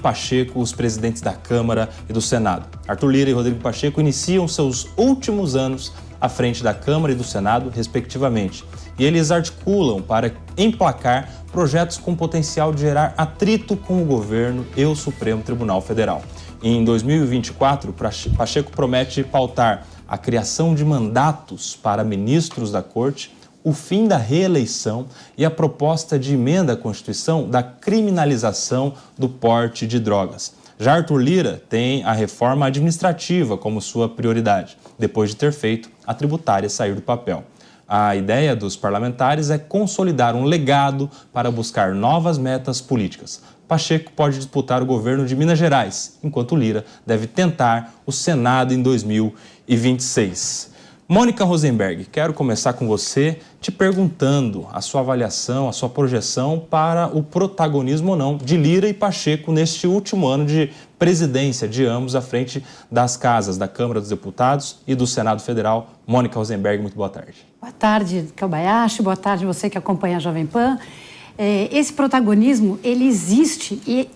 Pacheco, os presidentes da Câmara e do Senado. Arthur Lira e Rodrigo Pacheco iniciam seus últimos anos à frente da Câmara e do Senado, respectivamente. E eles articulam para emplacar projetos com potencial de gerar atrito com o governo e o Supremo Tribunal Federal. Em 2024, Pacheco promete pautar a criação de mandatos para ministros da Corte, o fim da reeleição e a proposta de emenda à Constituição da criminalização do porte de drogas. Já Arthur Lira tem a reforma administrativa como sua prioridade, depois de ter feito a tributária sair do papel. A ideia dos parlamentares é consolidar um legado para buscar novas metas políticas. Pacheco pode disputar o governo de Minas Gerais, enquanto Lira deve tentar o Senado em 2026. Mônica Rosenberg, quero começar com você te perguntando a sua avaliação, a sua projeção para o protagonismo ou não de Lira e Pacheco neste último ano de presidência de ambos à frente das casas da Câmara dos Deputados e do Senado Federal. Mônica Rosenberg, muito boa tarde. Boa tarde, Kobayashi, boa tarde você que acompanha a Jovem Pan. Esse protagonismo, ele existe e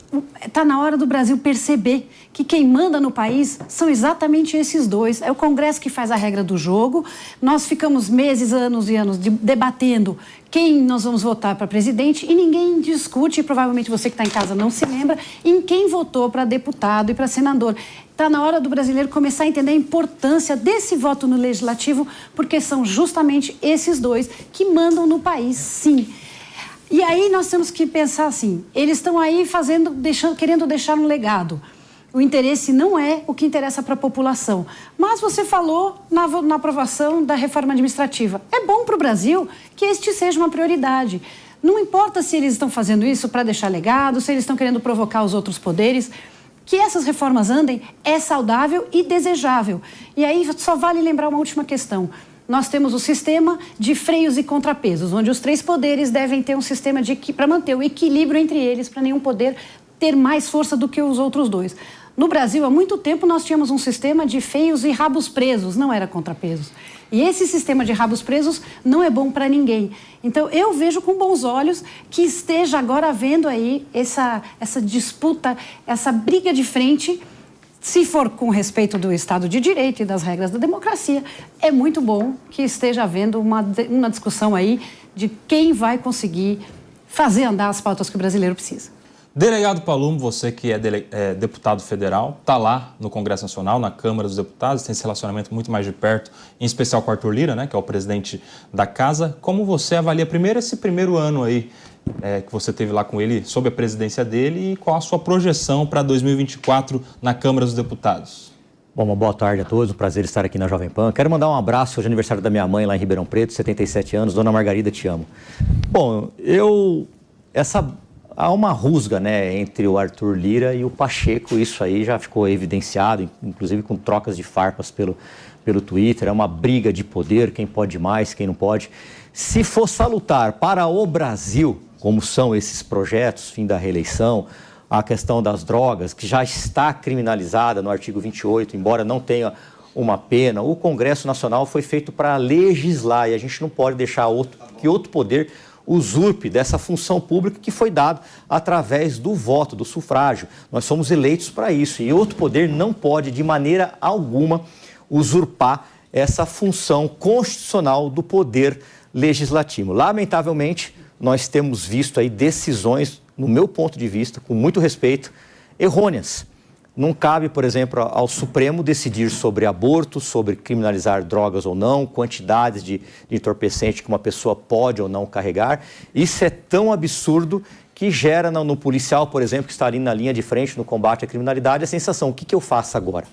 está na hora do Brasil perceber que quem manda no país são exatamente esses dois. É o Congresso que faz a regra do jogo. Nós ficamos meses, anos e anos debatendo quem nós vamos votar para presidente e ninguém discute, e provavelmente você que está em casa não se lembra, em quem votou para deputado e para senador. Está na hora do brasileiro começar a entender a importância desse voto no legislativo, porque são justamente esses dois que mandam no país, sim. E aí nós temos que pensar assim, eles estão aí querendo deixar um legado. O interesse não é o que interessa para a população. Mas você falou na aprovação da reforma administrativa. É bom para o Brasil que este seja uma prioridade. Não importa se eles estão fazendo isso para deixar legado, se eles estão querendo provocar os outros poderes. Que essas reformas andem é saudável e desejável. E aí só vale lembrar uma última questão. Nós temos o sistema de freios e contrapesos, onde os três poderes devem ter um sistema para manter o equilíbrio entre eles, para nenhum poder ter mais força do que os outros dois. No Brasil, há muito tempo, nós tínhamos um sistema de feios e rabos presos, não era contrapesos. E esse sistema de rabos presos não é bom para ninguém. Então, eu vejo com bons olhos que esteja agora havendo aí essa disputa, essa briga de frente. Se for com respeito do Estado de Direito e das regras da democracia, é muito bom que esteja havendo uma discussão aí de quem vai conseguir fazer andar as pautas que o brasileiro precisa. Delegado Palumbo, você que é deputado federal, está lá no Congresso Nacional, na Câmara dos Deputados, tem esse relacionamento muito mais de perto, em especial com o Arthur Lira, né, que é o presidente da casa. Como você avalia primeiro esse primeiro ano aí que você teve lá com ele, sob a presidência dele, e qual a sua projeção para 2024 na Câmara dos Deputados? Bom, uma boa tarde a todos, um prazer estar aqui na Jovem Pan. Quero mandar um abraço, hoje é aniversário da minha mãe lá em Ribeirão Preto, 77 anos, Dona Margarida, te amo. Bom, há uma rusga, né, entre o Arthur Lira e o Pacheco, isso aí já ficou evidenciado, inclusive com trocas de farpas pelo Twitter, é uma briga de poder, quem pode mais, quem não pode. Se for salutar para o Brasil, como são esses projetos, fim da reeleição, a questão das drogas, que já está criminalizada no artigo 28, embora não tenha uma pena, o Congresso Nacional foi feito para legislar e a gente não pode deixar que outro poder usurpe dessa função pública que foi dado através do voto, do sufrágio. Nós somos eleitos para isso e outro poder não pode, de maneira alguma, usurpar essa função constitucional do poder legislativo. Lamentavelmente, nós temos visto aí decisões, no meu ponto de vista, com muito respeito, errôneas. Não cabe, por exemplo, ao Supremo decidir sobre aborto, sobre criminalizar drogas ou não, quantidades de entorpecente que uma pessoa pode ou não carregar. Isso é tão absurdo que gera no policial, por exemplo, que está ali na linha de frente no combate à criminalidade, a sensação, o que eu faço agora?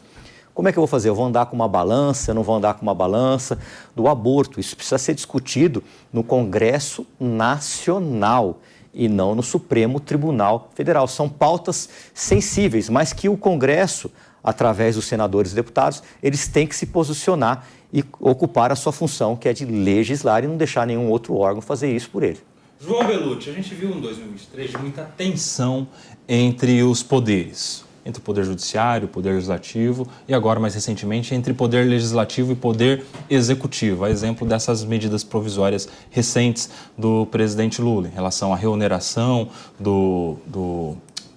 Como é que eu vou fazer? Eu vou andar com uma balança, eu não vou andar com uma balança? Do aborto, isso precisa ser discutido no Congresso Nacional e não no Supremo Tribunal Federal. São pautas sensíveis, mas que o Congresso, através dos senadores e deputados, eles têm que se posicionar e ocupar a sua função, que é de legislar e não deixar nenhum outro órgão fazer isso por ele. João Belucci, a gente viu em 2023 muita tensão entre os poderes. Entre o Poder Judiciário, o Poder Legislativo e agora, mais recentemente, entre Poder Legislativo e Poder Executivo. A exemplo dessas medidas provisórias recentes do presidente Lula em relação à reoneração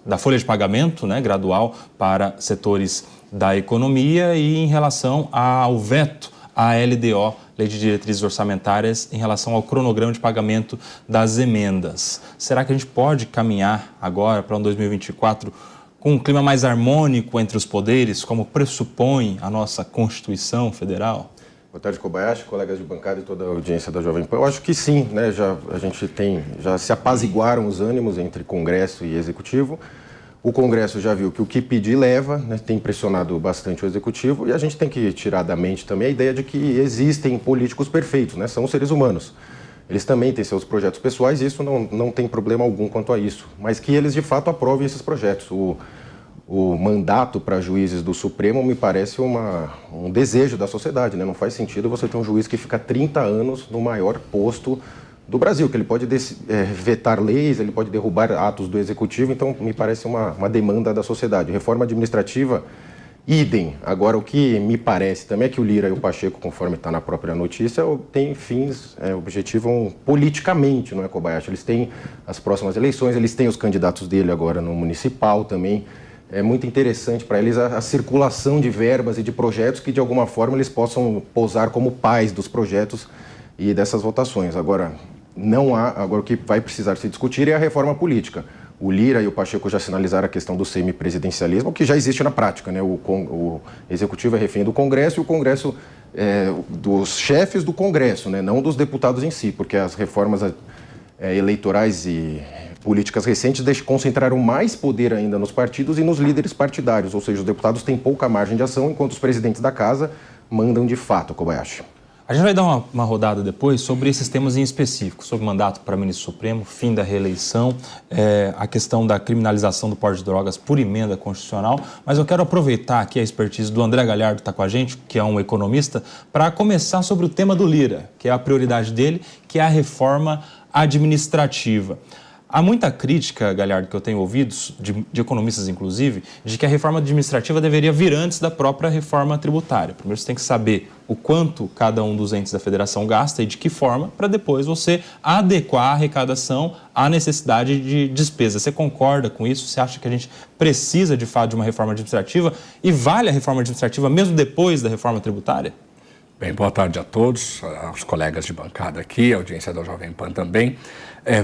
da folha de pagamento, né, gradual para setores da economia e em relação ao veto à LDO, Lei de Diretrizes Orçamentárias, em relação ao cronograma de pagamento das emendas. Será que a gente pode caminhar agora para um 2024 com um clima mais harmônico entre os poderes, como pressupõe a nossa Constituição Federal? Boa tarde, Kobayashi, colegas de bancada e toda a audiência da Jovem Pan. Eu acho que sim, né? Já se apaziguaram os ânimos entre Congresso e Executivo. O Congresso já viu que o que pedir leva, né? Tem pressionado bastante o Executivo, e a gente tem que tirar da mente também a ideia de que existem políticos perfeitos, né? São seres humanos. Eles também têm seus projetos pessoais e isso não tem problema algum quanto a isso, mas que eles de fato aprovem esses projetos. O mandato para juízes do Supremo me parece um desejo da sociedade, né? Não faz sentido você ter um juiz que fica 30 anos no maior posto do Brasil, que ele pode vetar leis, ele pode derrubar atos do Executivo, então me parece uma demanda da sociedade. Reforma administrativa, idem. Agora, o que me parece também é que o Lira e o Pacheco, conforme está na própria notícia, têm fins, objetivam politicamente, não é, Kobayashi? Eles têm as próximas eleições, eles têm os candidatos dele agora no municipal também. É muito interessante para eles a circulação de verbas e de projetos que, de alguma forma, eles possam posar como pais dos projetos e dessas votações. Agora, agora o que vai precisar se discutir é a reforma política. O Lira e o Pacheco já sinalizaram a questão do semipresidencialismo, que já existe na prática, né? O Executivo é refém do Congresso e o Congresso dos chefes do Congresso, né? Não dos deputados em si, porque as reformas eleitorais e políticas recentes concentraram mais poder ainda nos partidos e nos líderes partidários, ou seja, os deputados têm pouca margem de ação, enquanto os presidentes da casa mandam de fato, Kobayashi. A gente vai dar uma rodada depois sobre esses temas em específico, sobre mandato para ministro supremo, fim da reeleição, a questão da criminalização do porte de drogas por emenda constitucional, mas eu quero aproveitar aqui a expertise do André Galhardo, que está com a gente, que é um economista, para começar sobre o tema do Lira, que é a prioridade dele, que é a reforma administrativa. Há muita crítica, Galhardo, que eu tenho ouvido, de economistas inclusive, de que a reforma administrativa deveria vir antes da própria reforma tributária. Primeiro você tem que saber o quanto cada um dos entes da federação gasta e de que forma, para depois você adequar a arrecadação à necessidade de despesa. Você concorda com isso? Você acha que a gente precisa, de fato, de uma reforma administrativa? E vale a reforma administrativa mesmo depois da reforma tributária? Bem, boa tarde a todos, aos colegas de bancada aqui, a audiência da Jovem Pan também.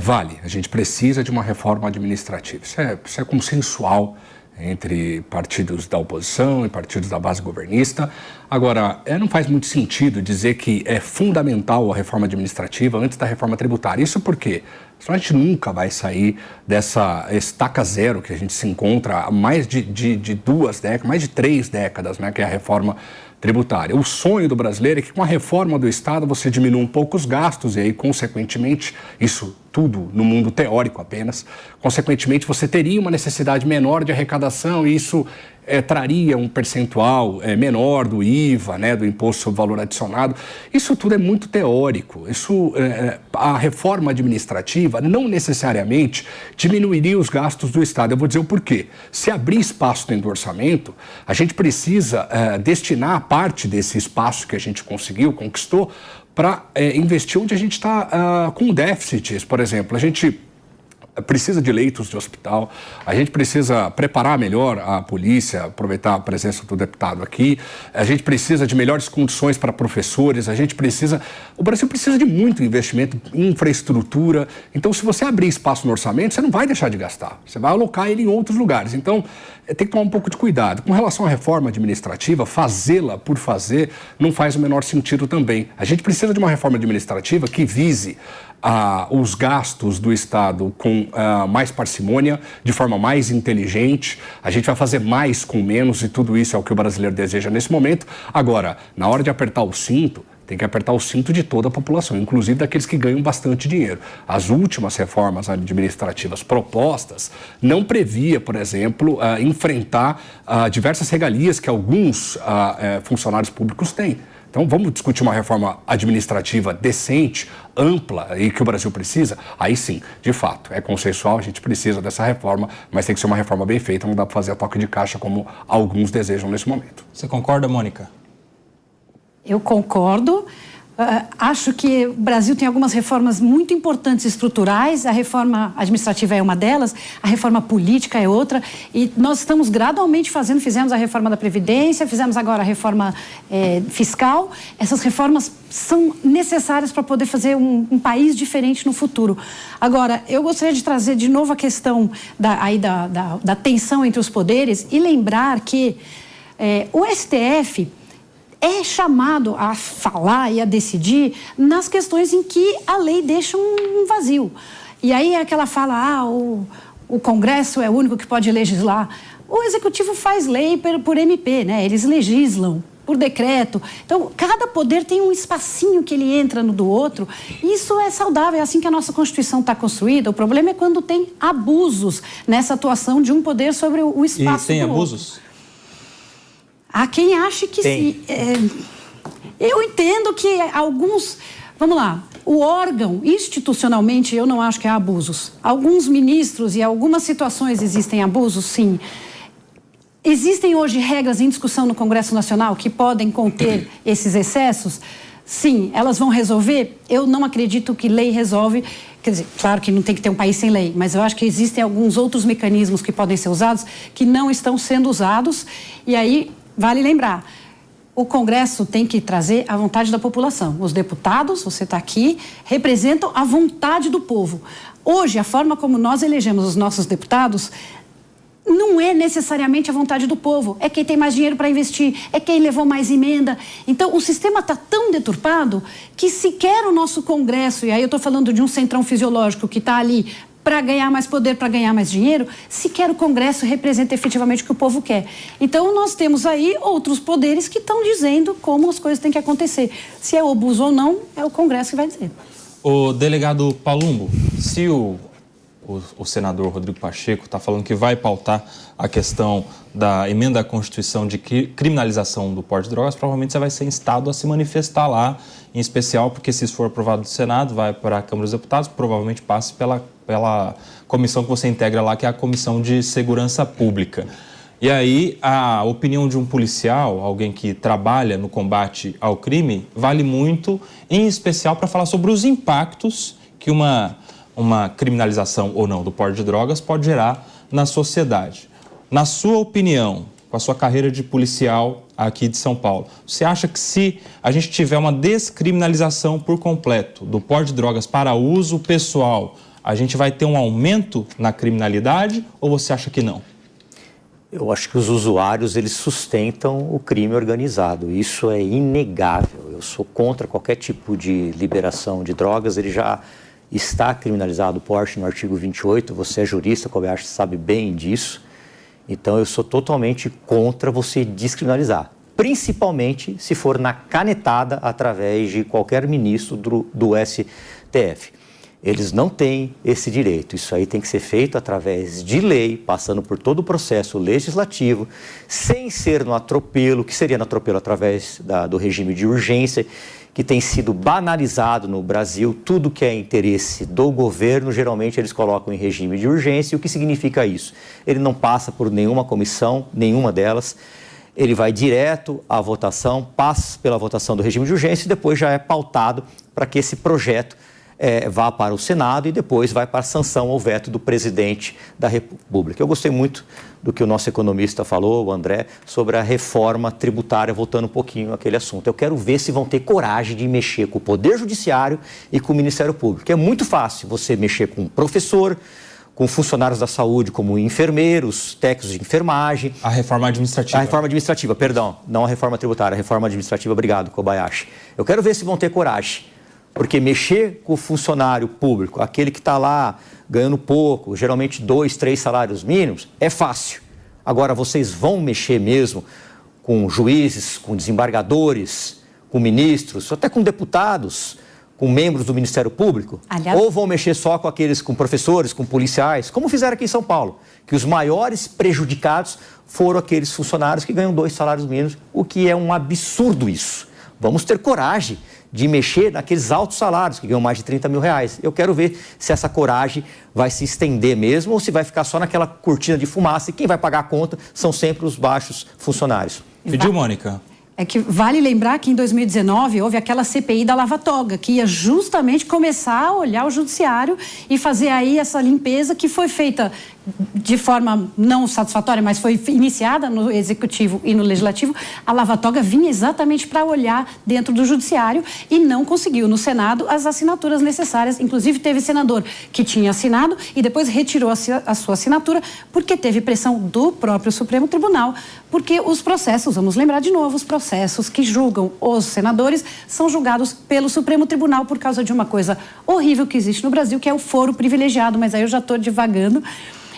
Vale, a gente precisa de uma reforma administrativa. Isso é consensual entre partidos da oposição e partidos da base governista. Agora, não faz muito sentido dizer que é fundamental a reforma administrativa antes da reforma tributária. Isso porque a gente nunca vai sair dessa estaca zero que a gente se encontra há mais de 2 décadas, mais de 3 décadas, né, que é a reforma tributária. O sonho do brasileiro é que com a reforma do Estado você diminua um pouco os gastos e aí, consequentemente, isso tudo no mundo teórico apenas, consequentemente você teria uma necessidade menor de arrecadação e isso traria um percentual menor do IVA, né, do Imposto sobre Valor Adicionado. Isso tudo é muito teórico. A reforma administrativa não necessariamente diminuiria os gastos do Estado. Eu vou dizer o porquê. Se abrir espaço dentro do orçamento, a gente precisa destinar parte desse espaço que a gente conquistou, para investir onde a gente está com déficits. Por exemplo, a gente precisa de leitos de hospital, a gente precisa preparar melhor a polícia, aproveitar a presença do deputado aqui, a gente precisa de melhores condições para professores, o Brasil precisa de muito investimento em infraestrutura. Então, se você abrir espaço no orçamento, você não vai deixar de gastar, você vai alocar ele em outros lugares. Então, tem que tomar um pouco de cuidado. Com relação à reforma administrativa, fazê-la por fazer não faz o menor sentido também. A gente precisa de uma reforma administrativa que vise os gastos do Estado com mais parcimônia, de forma mais inteligente. A gente vai fazer mais com menos e tudo isso é o que o brasileiro deseja nesse momento. Agora, na hora de apertar o cinto, tem que apertar o cinto de toda a população, inclusive daqueles que ganham bastante dinheiro. As últimas reformas administrativas propostas não previa, por exemplo, enfrentar diversas regalias que alguns funcionários públicos têm. Então, vamos discutir uma reforma administrativa decente, ampla e que o Brasil precisa? Aí sim, de fato, é consensual, a gente precisa dessa reforma, mas tem que ser uma reforma bem feita, não dá para fazer a toque de caixa como alguns desejam nesse momento. Você concorda, Mônica? Eu concordo, Acho que o Brasil tem algumas reformas muito importantes estruturais, a reforma administrativa é uma delas, a reforma política é outra, e nós estamos gradualmente fizemos a reforma da Previdência, fizemos agora a reforma fiscal. Essas reformas são necessárias para poder fazer um país diferente no futuro. Agora, eu gostaria de trazer de novo a questão da tensão entre os poderes e lembrar que o STF é chamado a falar e a decidir nas questões em que a lei deixa um vazio. E aí aquela fala, o Congresso é o único que pode legislar. O Executivo faz lei por MP, né? Eles legislam por decreto. Então, cada poder tem um espacinho que ele entra no do outro. Isso é saudável, é assim que a nossa Constituição está construída. O problema é quando tem abusos nessa atuação de um poder sobre o espaço do outro. E tem abusos? Há quem ache que sim. Eu entendo que alguns... Vamos lá. O órgão, institucionalmente, eu não acho que há abusos. Alguns ministros e algumas situações existem abusos, sim. Existem hoje regras em discussão no Congresso Nacional que podem conter esses excessos? Sim. Elas vão resolver? Eu não acredito que lei resolve. Quer dizer, claro que não tem que ter um país sem lei, mas eu acho que existem alguns outros mecanismos que podem ser usados que não estão sendo usados. E aí... Vale lembrar, o Congresso tem que trazer a vontade da população. Os deputados, você está aqui, representam a vontade do povo. Hoje, a forma como nós elegemos os nossos deputados não é necessariamente a vontade do povo. É quem tem mais dinheiro para investir, é quem levou mais emenda. Então, o sistema está tão deturpado que sequer o nosso Congresso, e aí eu estou falando de um centrão fisiológico que está ali para ganhar mais poder, para ganhar mais dinheiro, sequer o Congresso representa efetivamente o que o povo quer. Então, nós temos aí outros poderes que estão dizendo como as coisas têm que acontecer. Se é abuso ou não, é o Congresso que vai dizer. O delegado Palumbo, se o senador Rodrigo Pacheco está falando que vai pautar a questão da emenda à Constituição de criminalização do porte de drogas, provavelmente você vai ser instado a se manifestar lá, em especial porque se isso for aprovado do Senado, vai para a Câmara dos Deputados, provavelmente passe pela comissão que você integra lá, que é a Comissão de Segurança Pública. E aí, a opinião de um policial, alguém que trabalha no combate ao crime, vale muito, em especial para falar sobre os impactos que uma criminalização ou não do porte de drogas pode gerar na sociedade. Na sua opinião, com a sua carreira de policial aqui de São Paulo, você acha que se a gente tiver uma descriminalização por completo do porte de drogas para uso pessoal, a gente vai ter um aumento na criminalidade ou você acha que não? Eu acho que os usuários, eles sustentam o crime organizado. Isso é inegável. Eu sou contra qualquer tipo de liberação de drogas. Ele já está criminalizado o porte no artigo 28. Você é jurista, como eu acho que sabe bem disso. Então, eu sou totalmente contra você descriminalizar. Principalmente se for na canetada através de qualquer ministro do STF. Eles não têm esse direito. Isso aí tem que ser feito através de lei, passando por todo o processo legislativo, sem ser no atropelo, que seria no atropelo através do regime de urgência, que tem sido banalizado no Brasil. Tudo que é interesse do governo, geralmente eles colocam em regime de urgência. E o que significa isso? Ele não passa por nenhuma comissão, nenhuma delas. Ele vai direto à votação, passa pela votação do regime de urgência e depois já é pautado para que esse projeto vá para o Senado e depois vai para a sanção ou veto do presidente da República. Eu gostei muito do que o nosso economista falou, o André, sobre a reforma tributária, voltando um pouquinho àquele assunto. Eu quero ver se vão ter coragem de mexer com o Poder Judiciário e com o Ministério Público. É muito fácil você mexer com um professor, com funcionários da saúde, como enfermeiros, técnicos de enfermagem. A reforma administrativa. A reforma administrativa, perdão, não a reforma tributária, a reforma administrativa, obrigado, Kobayashi. Eu quero ver se vão ter coragem. Porque mexer com o funcionário público, aquele que está lá ganhando pouco, geralmente 2, 3 salários mínimos, é fácil. Agora, vocês vão mexer mesmo com juízes, com desembargadores, com ministros, até com deputados, com membros do Ministério Público? Aliás, ou vão mexer só com aqueles, com professores, com policiais, como fizeram aqui em São Paulo, que os maiores prejudicados foram aqueles funcionários que ganham 2 salários mínimos, o que é um absurdo isso. Vamos ter coragem de mexer naqueles altos salários que ganham mais de 30 mil reais. Eu quero ver se essa coragem vai se estender mesmo ou se vai ficar só naquela cortina de fumaça e quem vai pagar a conta são sempre os baixos funcionários. Pediu, Mônica? É que vale lembrar que em 2019 houve aquela CPI da Lava Toga, que ia justamente começar a olhar o judiciário e fazer aí essa limpeza que foi feita de forma não satisfatória, mas foi iniciada no Executivo e no Legislativo. A Lava Toga vinha exatamente para olhar dentro do Judiciário e não conseguiu no Senado as assinaturas necessárias. Inclusive teve senador que tinha assinado e depois retirou a sua assinatura porque teve pressão do próprio Supremo Tribunal, porque os processos, vamos lembrar de novo, os processos que julgam os senadores são julgados pelo Supremo Tribunal por causa de uma coisa horrível que existe no Brasil, que é o foro privilegiado, mas aí eu já estou divagando.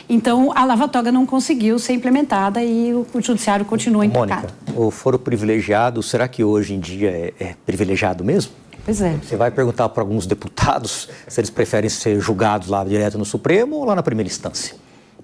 Então, a Lava Toga não conseguiu ser implementada e o judiciário continua intocado. Mônica, o foro privilegiado, será que hoje em dia é privilegiado mesmo? Pois é. Você vai perguntar para alguns deputados se eles preferem ser julgados lá direto no Supremo ou lá na primeira instância.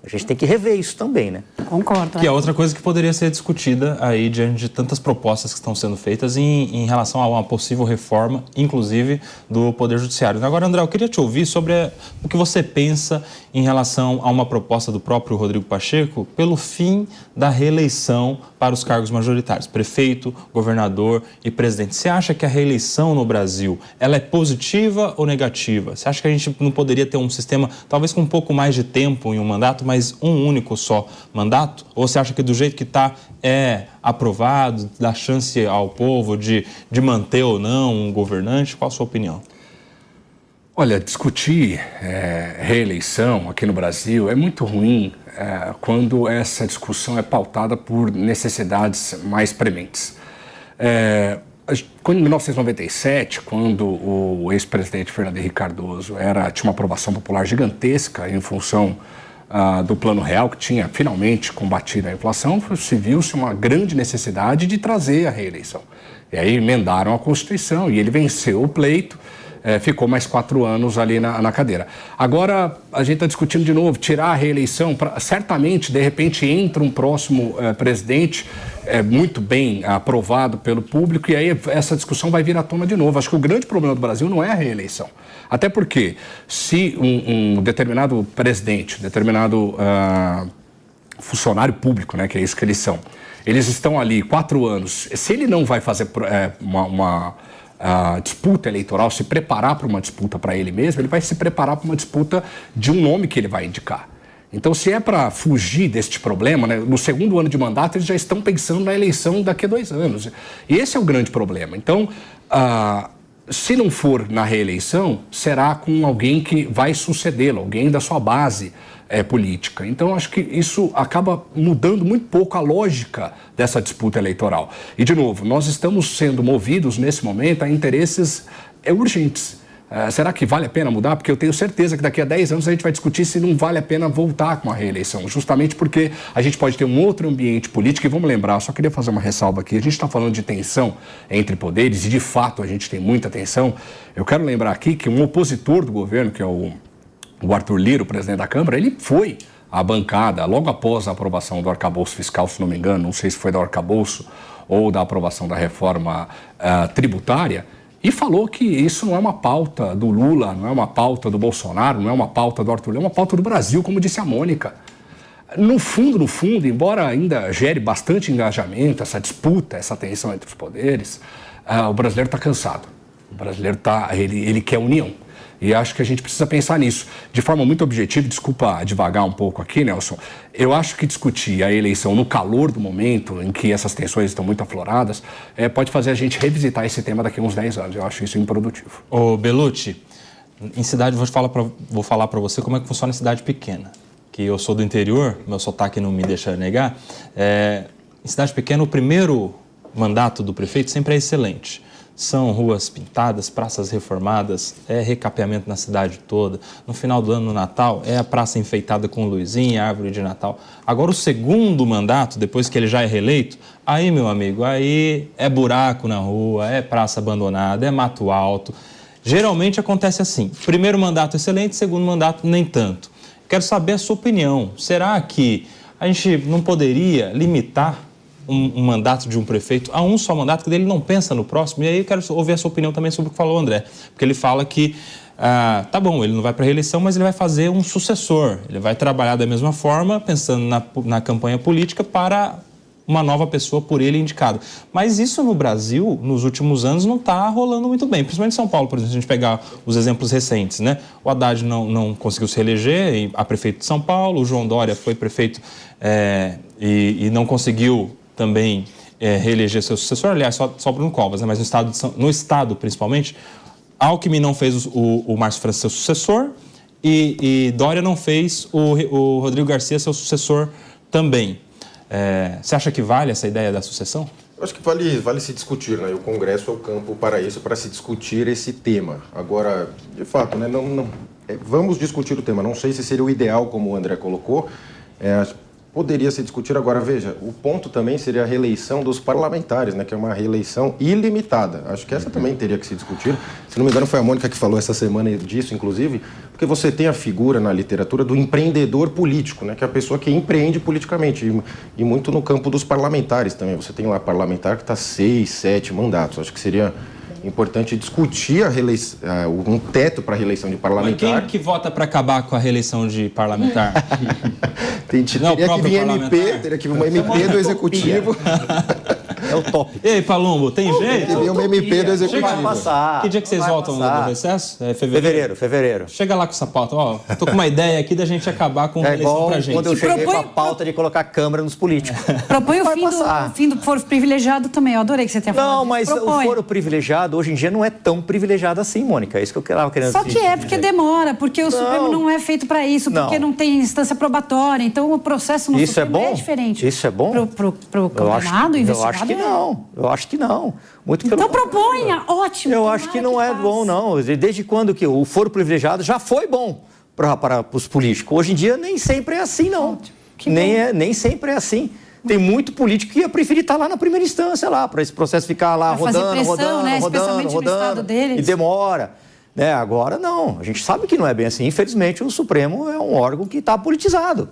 A gente tem que rever isso também, né? Concordo. Que é outra coisa que poderia ser discutida aí diante de tantas propostas que estão sendo feitas em relação a uma possível reforma, inclusive, do Poder Judiciário. Agora, André, eu queria te ouvir sobre o que você pensa em relação a uma proposta do próprio Rodrigo Pacheco pelo fim da reeleição para os cargos majoritários, prefeito, governador e presidente. Você acha que a reeleição no Brasil, ela é positiva ou negativa? Você acha que a gente não poderia ter um sistema, talvez com um pouco mais de tempo em um mandato, mas um único só mandato? Ou você acha que do jeito que está é aprovado, dá chance ao povo de manter ou não um governante? Qual a sua opinião? Olha, discutir reeleição aqui no Brasil é muito ruim quando essa discussão é pautada por necessidades mais prementes. Em 1997, quando o ex-presidente Fernando Henrique Cardoso tinha uma aprovação popular gigantesca em função do Plano Real, que tinha finalmente combatido a inflação, se viu-se uma grande necessidade de trazer a reeleição. E aí emendaram a Constituição e ele venceu o pleito, ficou mais 4 anos ali na cadeira. Agora a gente está discutindo de novo, tirar a reeleição, certamente de repente entra um próximo presidente muito bem aprovado pelo público e aí essa discussão vai vir à tona de novo. Acho que o grande problema do Brasil não é a reeleição. Até porque se um determinado presidente, determinado funcionário público, né, que é isso que eles são, eles estão ali 4 anos, se ele não vai fazer uma disputa eleitoral, se preparar para uma disputa para ele mesmo, ele vai se preparar para uma disputa de um nome que ele vai indicar. Então, se é para fugir deste problema, né, no segundo ano de mandato, eles já estão pensando na eleição daqui a 2 anos. E esse é o grande problema. Então, se não for na reeleição, será com alguém que vai sucedê-lo, alguém da sua base política. Então, acho que isso acaba mudando muito pouco a lógica dessa disputa eleitoral. E, de novo, nós estamos sendo movidos, nesse momento, a interesses urgentes. Será que vale a pena mudar? Porque eu tenho certeza que daqui a 10 anos a gente vai discutir se não vale a pena voltar com a reeleição, justamente porque a gente pode ter um outro ambiente político. E vamos lembrar, só queria fazer uma ressalva aqui, a gente está falando de tensão entre poderes e de fato a gente tem muita tensão. Eu quero lembrar aqui que um opositor do governo, que é o Arthur Lira, o presidente da Câmara, ele foi à bancada logo após a aprovação do arcabouço fiscal, se não me engano, não sei se foi do arcabouço ou da aprovação da reforma tributária, e falou que isso não é uma pauta do Lula, não é uma pauta do Bolsonaro, não é uma pauta do Arthur Lira, é uma pauta do Brasil, como disse a Mônica. No fundo, embora ainda gere bastante engajamento, essa disputa, essa tensão entre os poderes, o brasileiro está cansado. O brasileiro ele quer união. E acho que a gente precisa pensar nisso. De forma muito objetiva, desculpa divagar um pouco aqui, Nelson, eu acho que discutir a eleição no calor do momento, em que essas tensões estão muito afloradas, pode fazer a gente revisitar esse tema daqui a uns 10 anos. Eu acho isso improdutivo. Ô, Bellucci, em cidade, vou falar para você como é que funciona em cidade pequena. Que eu sou do interior, meu sotaque não me deixa negar. Em cidade pequena, o primeiro mandato do prefeito sempre é excelente. São ruas pintadas, praças reformadas, recapeamento na cidade toda. No final do ano, no Natal, a praça enfeitada com luzinha, árvore de Natal. Agora, o segundo mandato, depois que ele já é reeleito, aí, meu amigo, aí é buraco na rua, é praça abandonada, é mato alto. Geralmente acontece assim, primeiro mandato excelente, segundo mandato nem tanto. Quero saber a sua opinião. Será que a gente não poderia limitar um mandato de um prefeito a um só mandato, que ele não pensa no próximo? E aí eu quero ouvir a sua opinião também sobre o que falou o André, porque ele fala que, tá bom, ele não vai para a reeleição, mas ele vai fazer um sucessor, ele vai trabalhar da mesma forma, pensando na campanha política para uma nova pessoa por ele indicado. Mas isso no Brasil, nos últimos anos, não está rolando muito bem. Principalmente em São Paulo, por exemplo, se a gente pegar os exemplos recentes, né? O Haddad não conseguiu se reeleger a prefeito de São Paulo, o João Dória foi prefeito e não conseguiu também reeleger seu sucessor, aliás, só Bruno Covas, né? Mas no estado, principalmente, Alckmin não fez o Márcio França seu sucessor e Dória não fez o Rodrigo Garcia seu sucessor também. Você acha que vale essa ideia da sucessão? Eu acho que vale se discutir, né? E o Congresso é o campo para isso, para se discutir esse tema. Agora, de fato, né? Vamos discutir o tema. Não sei se seria o ideal, como o André colocou. Poderia se discutir. Agora, veja, o ponto também seria a reeleição dos parlamentares, né? Que é uma reeleição ilimitada. Acho que essa também teria que se discutir. Se não me engano, foi a Mônica que falou essa semana disso, inclusive, porque você tem a figura na literatura do empreendedor político, né? Que é a pessoa que empreende politicamente. E muito no campo dos parlamentares também. Você tem lá parlamentar que está 6, 7 mandatos. Acho que seria importante discutir um teto para a reeleição de parlamentar. Mas quem que vota para acabar com a reeleição de parlamentar? Teria que vir uma MP do Executivo. É o top. Ei, Palumbo, tem jeito? Teria uma MP do Executivo. Vai passar. Que dia que vocês voltam do recesso? Fevereiro. Chega lá com essa pauta. Ó, tô com uma ideia aqui da gente acabar com a reeleição pra gente. Quando eu cheguei com a pauta de colocar câmera nos políticos. Propõe o fim do foro privilegiado também. Eu adorei que você tenha falado. Não, mas o foro privilegiado hoje em dia não é tão privilegiado assim, Mônica. É isso que eu estava querendo dizer. Só que porque demora, porque o Supremo não é feito para isso, porque não tem instância probatória. Então o processo no Supremo é diferente. Isso é bom? Pro condenado, investigado? Eu acho que não. Muito então proponha, ótimo. Eu acho que não é bom, não. Desde quando que o foro privilegiado já foi bom para os políticos? Hoje em dia nem sempre é assim, não. Nem sempre é assim. Tem muito político que ia preferir estar lá na primeira instância, lá, para esse processo ficar lá rodando e demora. Agora, não. A gente sabe que não é bem assim. Infelizmente, o Supremo é um órgão que está politizado.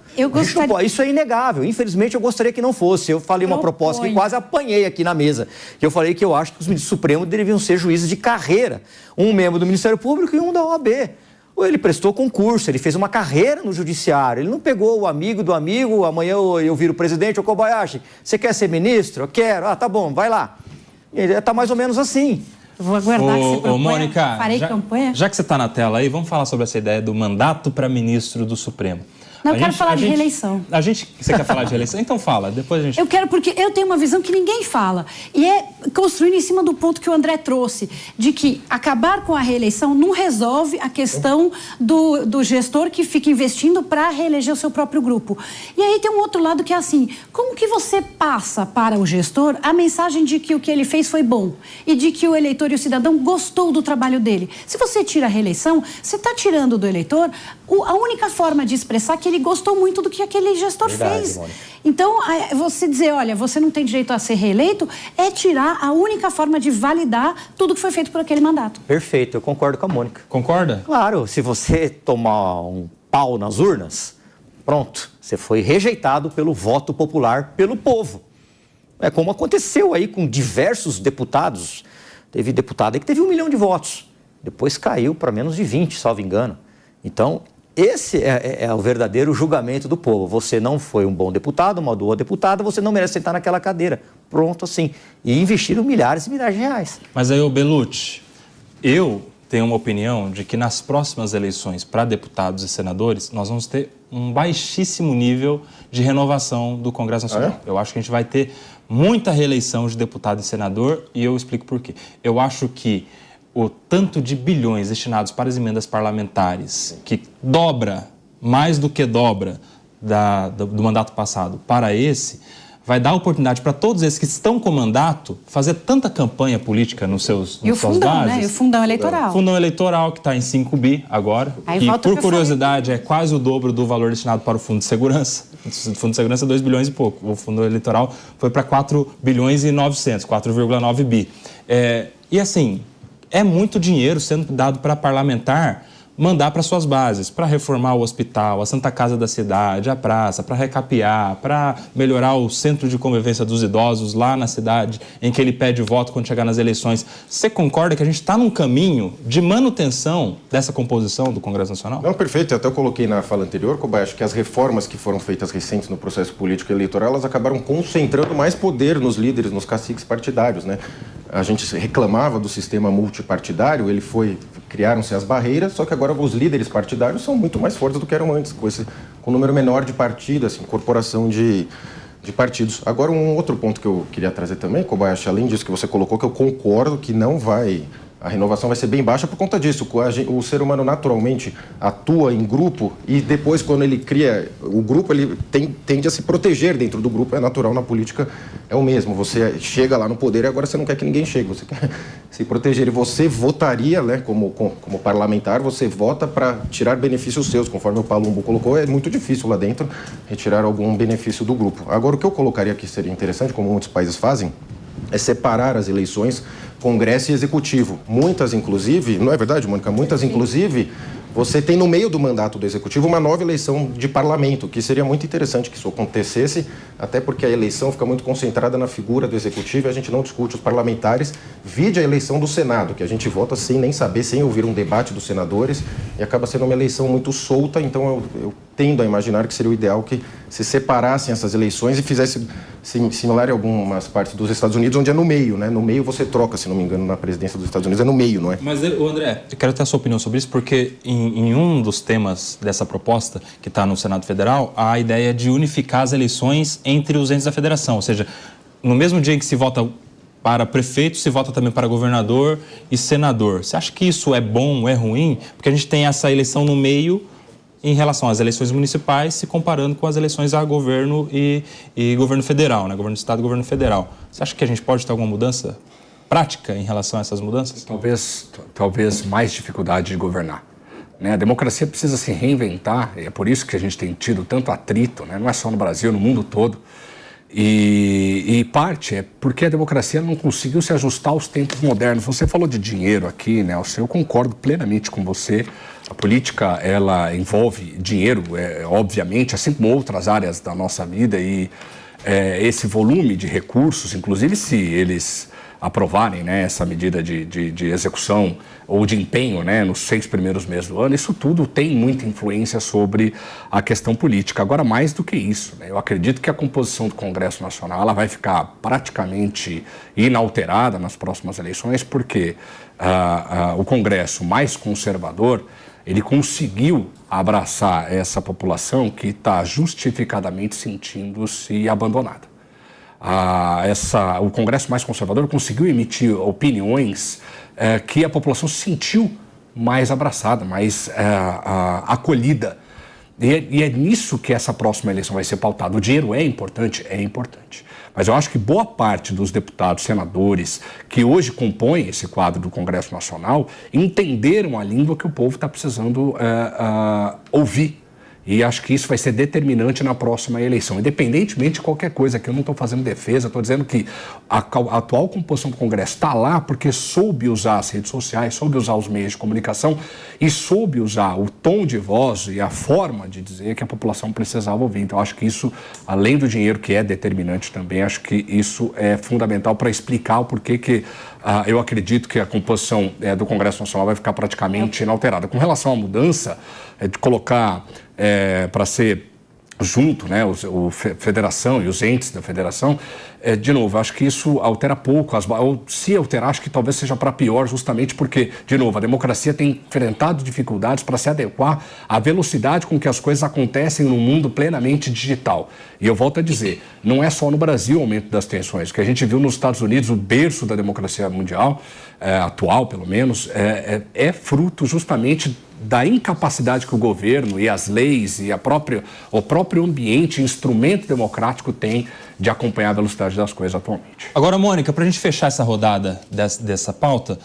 Isso é inegável. Infelizmente, eu gostaria que não fosse. Eu falei uma proposta que quase apanhei aqui na mesa. Eu falei que eu acho que os ministros do Supremo deveriam ser juízes de carreira. Um membro do Ministério Público e um da OAB. Ele prestou concurso, ele fez uma carreira no judiciário. Ele não pegou o amigo do amigo, amanhã eu viro presidente, ô Kobayashi, você quer ser ministro? Eu quero. Ah, tá bom, vai lá. Ele está mais ou menos assim. Vou aguardar que você proponha. Mônica, farei campanha. Já que você está na tela aí, vamos falar sobre essa ideia do mandato para ministro do Supremo. Não, eu quero falar de reeleição. Você quer falar de reeleição? Então fala, depois a gente... Eu quero porque eu tenho uma visão que ninguém fala. E é construindo em cima do ponto que o André trouxe, de que acabar com a reeleição não resolve a questão do gestor que fica investindo para reeleger o seu próprio grupo. E aí tem um outro lado que é assim, como que você passa para o gestor a mensagem de que o que ele fez foi bom e de que o eleitor e o cidadão gostou do trabalho dele? Se você tira a reeleição, você está tirando do eleitor a única forma de expressar que ele gostou muito do que aquele gestor fez. Mônica. Então, você dizer, olha, você não tem direito a ser reeleito, é tirar a única forma de validar tudo que foi feito por aquele mandato. Perfeito, eu concordo com a Mônica. Concorda? Claro, se você tomar um pau nas urnas, pronto, você foi rejeitado pelo voto popular, pelo povo. É como aconteceu aí com diversos deputados. Teve deputado aí que teve 1 milhão de votos. Depois caiu para menos de 20, salvo engano. Então, esse é o verdadeiro julgamento do povo. Você não foi um bom deputado, uma boa deputada, você não merece sentar naquela cadeira. Pronto, assim. E investiram milhares e milhares de reais. Mas aí, Bellucci, eu tenho uma opinião de que nas próximas eleições para deputados e senadores, nós vamos ter um baixíssimo nível de renovação do Congresso Nacional. Eu acho que a gente vai ter muita reeleição de deputado e senador e eu explico por quê. Eu acho que o tanto de bilhões destinados para as emendas parlamentares, que dobra, mais do que dobra do mandato passado para esse, vai dar oportunidade para todos esses que estão com mandato fazer tanta campanha política nos seus E o fundão, né? E o fundão eleitoral. O fundão eleitoral, que está em 5 bi agora. Aí e, por curiosidade, é quase o dobro do valor destinado para o Fundo de Segurança. O Fundo de Segurança é 2 bilhões e pouco. O fundo eleitoral foi para 4 bilhões e 900, 4,9 bi. E assim... É muito dinheiro sendo dado para parlamentar mandar para suas bases, para reformar o hospital, a Santa Casa da cidade, a praça, para recapear, para melhorar o centro de convivência dos idosos lá na cidade, em que ele pede voto quando chegar nas eleições. Você concorda que a gente está num caminho de manutenção dessa composição do Congresso Nacional? Não, perfeito. Até eu coloquei na fala anterior, Kobayashi, que as reformas que foram feitas recentes no processo político e eleitoral, elas acabaram concentrando mais poder nos líderes, nos caciques partidários, né? A gente reclamava do sistema multipartidário, criaram-se as barreiras, só que agora os líderes partidários são muito mais fortes do que eram antes, com um número menor de partidos, incorporação de partidos. Agora, um outro ponto que eu queria trazer também, Kobayashi, além disso que você colocou, que eu concordo que a renovação vai ser bem baixa por conta disso. O ser humano naturalmente atua em grupo e depois, quando ele cria o grupo, ele tende a se proteger dentro do grupo. É natural, na política é o mesmo. Você chega lá no poder e agora você não quer que ninguém chegue. Você quer se proteger. E você votaria, né, como parlamentar, você vota para tirar benefícios seus. Conforme o Palumbo colocou, é muito difícil lá dentro retirar algum benefício do grupo. Agora, o que eu colocaria que seria interessante, como muitos países fazem, é separar as eleições Congresso e Executivo. Muitas, inclusive, não é verdade, Mônica? Muitas, inclusive, você tem no meio do mandato do Executivo uma nova eleição de parlamento, que seria muito interessante que isso acontecesse, até porque a eleição fica muito concentrada na figura do Executivo e a gente não discute os parlamentares. Vide a eleição do Senado, que a gente vota sem nem saber, sem ouvir um debate dos senadores, e acaba sendo uma eleição muito solta, então eu tendo a imaginar que seria o ideal que se separassem essas eleições e fizesse similar em algumas partes dos Estados Unidos, onde é no meio, né? No meio você troca, se não me engano, na presidência dos Estados Unidos, é no meio, não é? Mas, André, eu quero ter a sua opinião sobre isso, porque em um dos temas dessa proposta, que está no Senado Federal, há a ideia de unificar as eleições entre os entes da federação, ou seja, no mesmo dia em que se vota para prefeito, se vota também para governador e senador. Você acha que isso é bom ou é ruim? Porque a gente tem essa eleição no meio em relação às eleições municipais, se comparando com as eleições a governo e governo federal, né? Governo do Estado e governo federal. Você acha que a gente pode ter alguma mudança prática em relação a essas mudanças? Talvez mais dificuldade de governar. Né? A democracia precisa se reinventar, e é por isso que a gente tem tido tanto atrito, né? Não é só no Brasil, no mundo todo. E parte é porque a democracia não conseguiu se ajustar aos tempos modernos. Você falou de dinheiro aqui, Nelson, eu concordo plenamente com você. A política, ela envolve dinheiro, obviamente, assim como outras áreas da nossa vida, e esse volume de recursos, inclusive se eles aprovarem, né, essa medida de execução ou de empenho, né, nos 6 primeiros meses do ano, isso tudo tem muita influência sobre a questão política. Agora, mais do que isso, né, eu acredito que a composição do Congresso Nacional ela vai ficar praticamente inalterada nas próximas eleições, porque o Congresso mais conservador, ele conseguiu abraçar essa população que está justificadamente sentindo-se abandonada. O Congresso mais conservador conseguiu emitir opiniões que a população se sentiu mais abraçada, mais acolhida. E é nisso que essa próxima eleição vai ser pautada. O dinheiro é importante? É importante. Mas eu acho que boa parte dos deputados, senadores, que hoje compõem esse quadro do Congresso Nacional, entenderam a língua que o povo está precisando ouvir. E acho que isso vai ser determinante na próxima eleição, independentemente de qualquer coisa, que eu não estou fazendo defesa, estou dizendo que a atual composição do Congresso está lá porque soube usar as redes sociais, soube usar os meios de comunicação e soube usar o tom de voz e a forma de dizer que a população precisava ouvir. Então, acho que isso, além do dinheiro, que é determinante também, acho que isso é fundamental para explicar o porquê que eu acredito que a composição do Congresso Nacional vai ficar praticamente inalterada. Com relação à mudança, de colocar para ser junto, né, a federação e os entes da federação, de novo, acho que isso altera pouco, ou se alterar, acho que talvez seja para pior, justamente porque, de novo, a democracia tem enfrentado dificuldades para se adequar à velocidade com que as coisas acontecem num mundo plenamente digital. E eu volto a dizer, não é só no Brasil o aumento das tensões, o que a gente viu nos Estados Unidos, o berço da democracia mundial, atual pelo menos, é fruto justamente da incapacidade que o governo e as leis e o próprio ambiente, instrumento democrático tem de acompanhar a velocidade das coisas atualmente. Agora, Mônica, para a gente fechar essa rodada dessa pauta,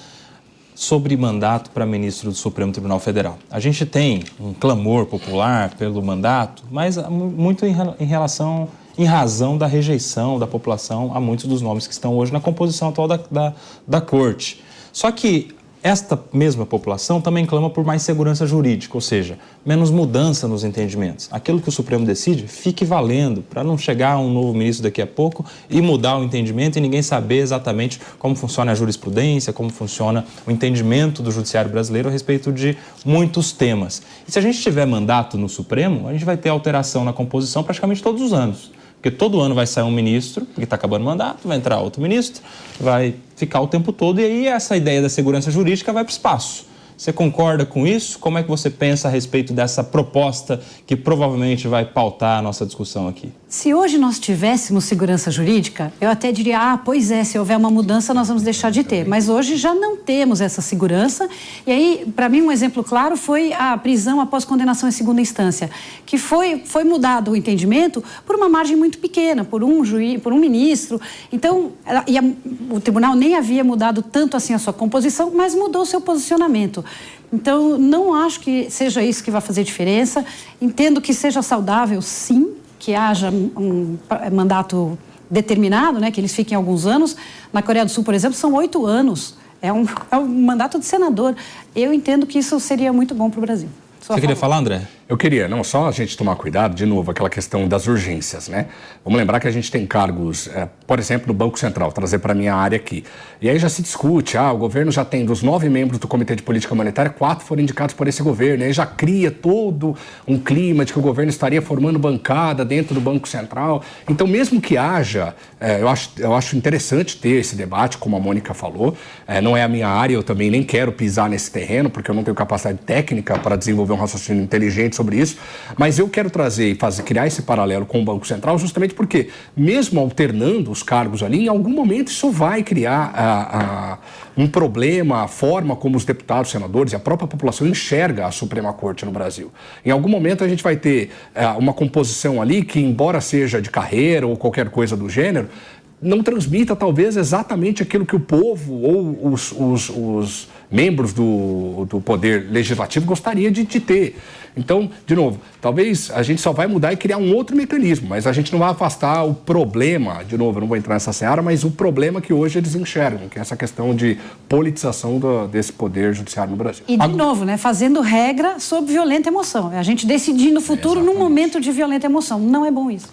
sobre mandato para ministro do Supremo Tribunal Federal. A gente tem um clamor popular pelo mandato, mas muito em razão da rejeição da população a muitos dos nomes que estão hoje na composição atual da Corte. Só que esta mesma população também clama por mais segurança jurídica, ou seja, menos mudança nos entendimentos. Aquilo que o Supremo decide, fique valendo, para não chegar um novo ministro daqui a pouco e mudar o entendimento e ninguém saber exatamente como funciona a jurisprudência, como funciona o entendimento do judiciário brasileiro a respeito de muitos temas. E se a gente tiver mandato no Supremo, a gente vai ter alteração na composição praticamente todos os anos. Porque todo ano vai sair um ministro, que está acabando o mandato, vai entrar outro ministro, vai ficar o tempo todo, e aí essa ideia da segurança jurídica vai para o espaço. Você concorda com isso? Como é que você pensa a respeito dessa proposta que provavelmente vai pautar a nossa discussão aqui? Se hoje nós tivéssemos segurança jurídica, eu até diria, pois é, se houver uma mudança nós vamos deixar de ter. Mas hoje já não temos essa segurança. E aí, para mim, um exemplo claro foi a prisão após condenação em segunda instância, que foi mudado o entendimento por uma margem muito pequena, por um juiz, por um ministro. Então, o tribunal nem havia mudado tanto assim a sua composição, mas mudou o seu posicionamento. Então, não acho que seja isso que vai fazer diferença. Entendo que seja saudável, sim, que haja um mandato determinado, né, que eles fiquem alguns anos. Na Coreia do Sul, por exemplo, são 8 anos. É um mandato de senador. Eu entendo que isso seria muito bom para o Brasil. Você queria falar, André? Eu queria, não só a gente tomar cuidado, de novo, aquela questão das urgências, né? Vamos lembrar que a gente tem cargos, por exemplo, no Banco Central, trazer para a minha área aqui. E aí já se discute, o governo já tem dos 9 membros do Comitê de Política Monetária, 4 foram indicados por esse governo. E aí já cria todo um clima de que o governo estaria formando bancada dentro do Banco Central. Então, mesmo que haja, eu acho interessante ter esse debate, como a Mônica falou. Não é a minha área, eu também nem quero pisar nesse terreno, porque eu não tenho capacidade técnica para desenvolver um raciocínio inteligente sobre isso, mas eu quero trazer e criar esse paralelo com o Banco Central justamente porque, mesmo alternando os cargos ali, em algum momento isso vai criar um problema, a forma como os deputados, senadores e a própria população enxerga a Suprema Corte no Brasil. Em algum momento a gente vai ter uma composição ali que, embora seja de carreira ou qualquer coisa do gênero, não transmita talvez exatamente aquilo que o povo ou os membros do Poder Legislativo gostaria de ter. Então, de novo, talvez a gente só vai mudar e criar um outro mecanismo, mas a gente não vai afastar o problema, de novo, eu não vou entrar nessa seara, mas o problema que hoje eles enxergam, que é essa questão de politização desse Poder Judiciário no Brasil. E, de novo, né, fazendo regra sobre violenta emoção. A gente decidir no futuro num momento de violenta emoção. Não é bom isso.